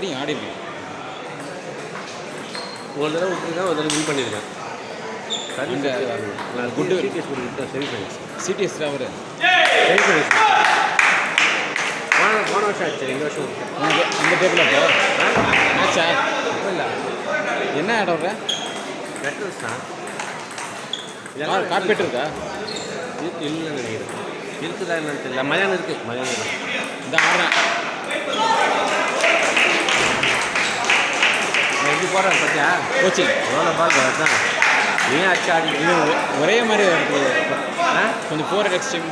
தெரியும் ஆடி இருக்கேன். ஒரு தடவை விட்டுருக்கேன், ஒரு தடவை வின் பண்ணியிருக்கேன். இந்த நான் குட்டு சிடிஎஸ் கொடுத்துட்டு சரி பண்ணிடுச்சு. சிடிஎஸ் அவர் சரி பண்ணிடுச்சு. போன வருஷம் ஆச்சு, 2 வருஷம் உனக்கு இந்த டேபிள் அப்போ ஆச்சா? இல்லை என்ன இடம் வர நெட்வொர்க்ஸ் தான். கார்பெட் இருக்கா? இல்லைன்னு நினைக்கிறேன். இருக்குதா என்னன்னு தெரியல. மதியானம் இருக்குது, மதியானம் இருக்குது. இந்த ஆடுறேன் எப்படி போகிறேன் பார்த்தியா? கோச்சிங் எவ்வளோ பால் தான் நீ அச்சு ஆடி. இது ஒரே மாதிரி இருக்குது. கொஞ்சம் 4 எக்ஸ்ட்ரீம்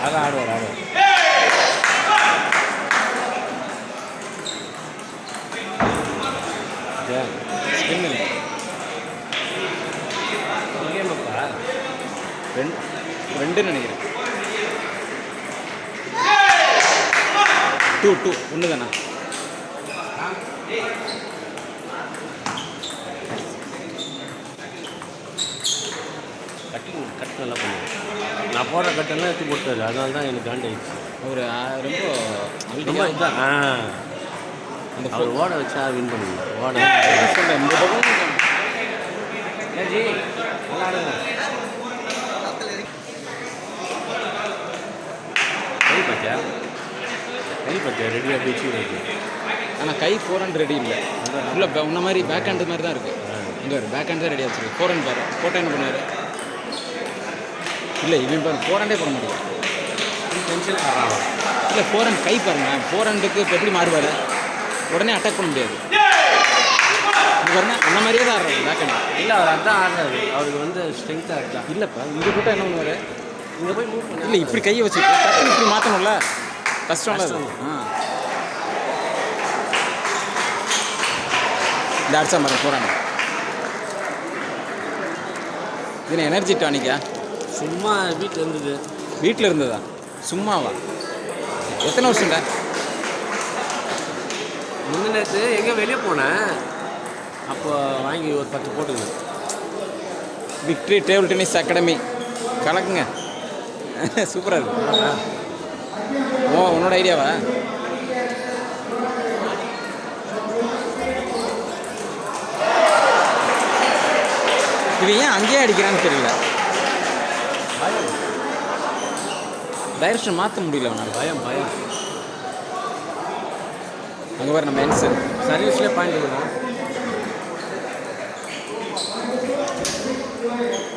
அதான் ஆடுவார். ஸ்பின் இல்லை. கேமப்பா 2 நினைக்கிறேன். 2 ஒன்று தானே? கட் நல்லா பண்ணுவேன். நான் போடுற கட்டெல்லாம் எடுத்து போட்டாரு, அதனால தான் எனக்கு காண்டாயிடுச்சு. ஒரு ரொம்ப இதுதான். அந்த அவர் ஓட வச்சா வின் பண்ணுவீங்க. ஓட சொல்கிறேன் இந்த பக்கம் ஜி நல்லா ஆடுங்க. கை பார்த்தியா ரெடியாக பேச்சு இருக்கு. ஆனால் கை 4 ரெடி இல்லை. ஃபுல்லாக உன்ன மாதிரி பேக் ஹேண்டு மாதிரி தான் இருக்குது. இங்கே ஒரு பேக் ஹேண்ட் தான் ரெடியாக வச்சுருக்கு. 4 பாரு போட்டால் என்ன பண்ணுவார்? இல்லை இவன் பாரு 4 போட முடியும். டென்ஷன் ஆடுறாங்க. இல்லை 4 கை பாருங்க. 4 இப்போ எப்படி மாறுவார்? உடனே அட்டாக் பண்ண முடியாது. இது பாருங்க அந்த மாதிரியே தான் ஆடுறாரு பேக் ஹேண்ட். இல்லை அவர் அதான் ஆடுறாரு. அவருக்கு வந்து ஸ்ட்ரென்த்தாக இருக்கா. இல்லைப்பா இங்கே போட்டால் என்ன பண்ணுவார்? இங்கே போய் மூவ் பண்ணி இல்லை இப்படி கையை வச்சுட்டு டக்குனு இப்படி மாற்றணும்ல, கஷ்டம்ல அது. இந்த அடிச்சா மாதிரி போகிறாங்க. இது எனர்ஜி டானிக்கா? சும்மா வீட்டில் இருந்தது. வீட்டில் இருந்ததா? சும்மாவா? எத்தனை வருஷம்டா? முந்தினத்து எங்கே வெளியே போனேன், அப்போ வாங்கி ஒரு 10 போட்டுக்கணும். விக்ட்ரி டேபிள் டென்னிஸ் அகாடமி கலக்குங்க. சூப்பராக இருக்கு. உன்னோட ஐடியாவா? இது ஏன் அங்கேயே அடிக்கிறான்னு தெரியல. டைரக்ஷன் மாற்ற முடியல அவனால். பயம் அங்கே பாரு நம்ம என்சன் சர்வீஸ்லேயே பாயிண்ட் கொடுக்கும்.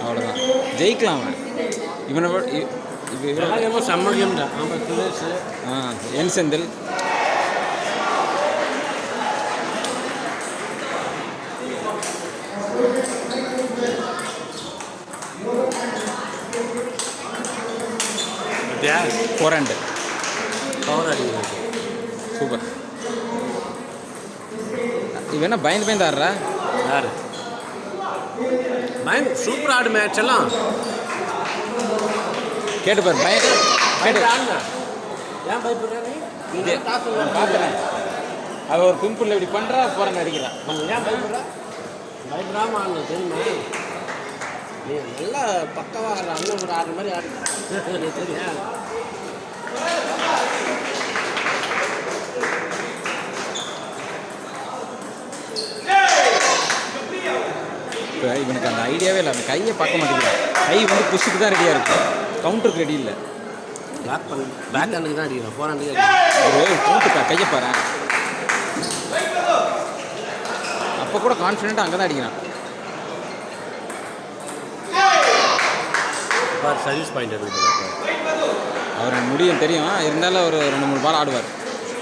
அவ்வளோதான், ஜெயிக்கலாம் அவன். இவனை இவன் செம்ம கேம் தான். ஆமாம் சுரேஷ் என் செந்தில் போராண்டு பவர் அடிக்கிறது சூப்பர். இவன் என்ன பயந்து ஆடுறா? யார் சூப்பர் ஆடு மேட்ச் எல்லாம் கேட்டு பாரு. கேட்டு ஆடுங்க. ஏன் பயப்படுறேன்? பார்க்குறேன். அவள் ஒரு பிம்பிள் இப்படி பண்ணுறா, போகிறேன் அடிக்கிறா. ஏன் பயப்படாமல் ஆடணும் தெரியுமா? நீ நல்லா பக்கவாக ஆடுற அண்ணன் ஒரு ஆடுற மாதிரி ஆடு தெரியா? இப்போ இவனுக்கு அந்த ஐடியாவே இல்லை. அந்த கையை பார்க்க மாட்டேங்கிறான். கை வந்து புஷ்ஷுக்கு தான் ரெடியாக இருக்குது, கவுண்டருக்கு ரெடி இல்லை. பேக் ஹேண்டுக்கு தான் அடிக்கிறேன், 4 ஹேண்டுக்கு ஒரு கவுண்ட்டுக்கா கையை பாரு. அப்போ கூட கான்ஃபிடென்ட்டாக அங்கே தான் அடிக்கிறான். சர்வீஸ் பாயிண்ட் இருக்குது. அவர் முடியும் தெரியும், இருந்தாலும் அவர் 2-3 பால் ஆடுவார்.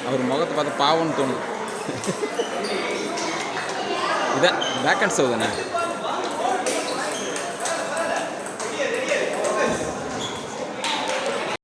அவர் முகத்தை பார்த்து பாவம்னு தோணும். இதான் பேக் ஹேண்ட் சர்வ் தானே?